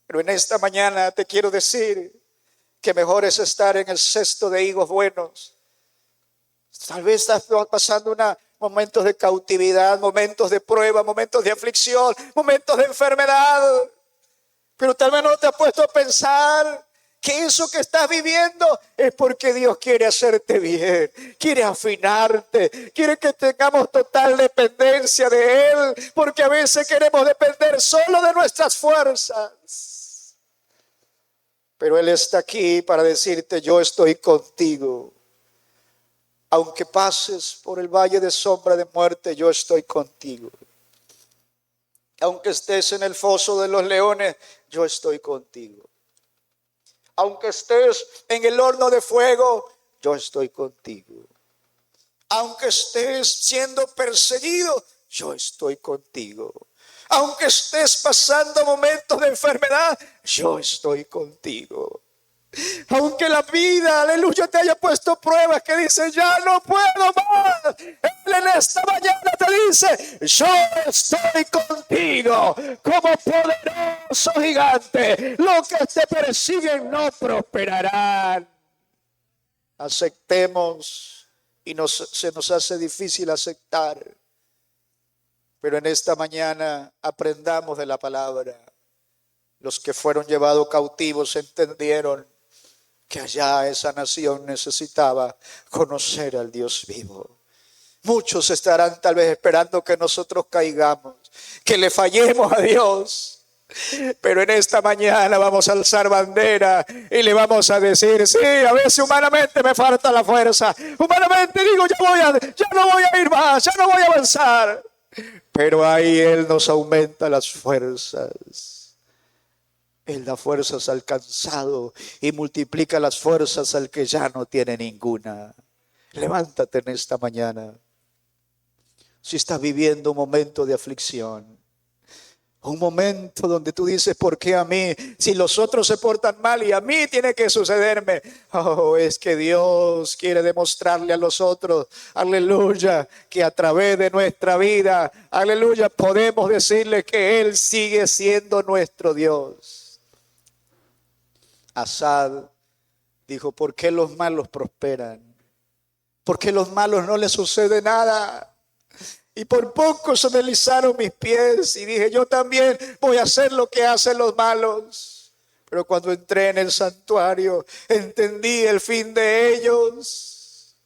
Pero en esta mañana te quiero decir que mejor es estar en el cesto de higos buenos. Tal vez estás pasando momentos de cautividad, momentos de prueba, momentos de aflicción, momentos de enfermedad. Pero tal vez no te has puesto a pensar que eso que estás viviendo es porque Dios quiere hacerte bien, quiere afinarte, quiere que tengamos total dependencia de Él, porque a veces queremos depender solo de nuestras fuerzas. Pero Él está aquí para decirte, yo estoy contigo. Aunque pases por el valle de sombra de muerte, yo estoy contigo. Aunque estés en el foso de los leones, yo estoy contigo. Aunque estés en el horno de fuego, yo estoy contigo. Aunque estés siendo perseguido, yo estoy contigo. Aunque estés pasando momentos de enfermedad, yo estoy contigo. Aunque la vida, aleluya, te haya puesto pruebas que dice ya no puedo más, Él en esta mañana te dice, yo estoy contigo como poderoso gigante. Los que te persiguen no prosperarán. Aceptemos, y se nos hace difícil aceptar, pero en esta mañana aprendamos de la palabra. Los que fueron llevados cautivos entendieron que allá esa nación necesitaba conocer al Dios vivo. Muchos estarán tal vez esperando que nosotros caigamos, que le fallemos a Dios. Pero en esta mañana vamos a alzar bandera y le vamos a decir, sí, a veces humanamente me falta la fuerza. Humanamente digo, ya no voy a ir más, ya no voy a avanzar. Pero ahí Él nos aumenta las fuerzas. Él da fuerzas al cansado y multiplica las fuerzas al que ya no tiene ninguna. Levántate en esta mañana. Si estás viviendo un momento de aflicción, un momento donde tú dices, ¿por qué a mí? Si los otros se portan mal y a mí tiene que sucederme. Oh, es que Dios quiere demostrarle a los otros, aleluya, que a través de nuestra vida, aleluya, podemos decirle que Él sigue siendo nuestro Dios. Asad dijo, ¿por qué los malos prosperan? ¿Por qué los malos no les sucede nada? Y por poco se deslizaron mis pies y dije, yo también voy a hacer lo que hacen los malos. Pero cuando entré en el santuario, entendí el fin de ellos,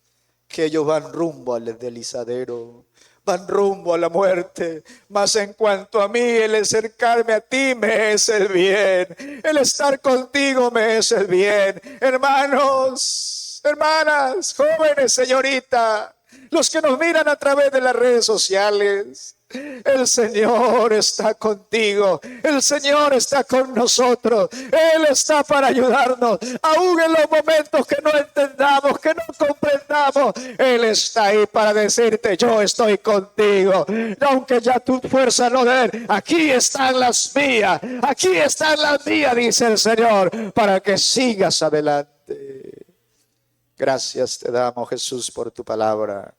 que ellos van rumbo al deslizadero, van rumbo a la muerte. Mas en cuanto a mí, el acercarme a ti me es el bien. El estar contigo me es el bien. Hermanos, hermanas, jóvenes, señorita, los que nos miran a través de las redes sociales, el Señor está contigo, el Señor está con nosotros, Él está para ayudarnos, aún en los momentos que no entendamos, que no comprendamos, Él está ahí para decirte, yo estoy contigo, aunque ya tu fuerza no den, aquí están las mías, dice el Señor, para que sigas adelante. Gracias te damos, Jesús, por tu palabra.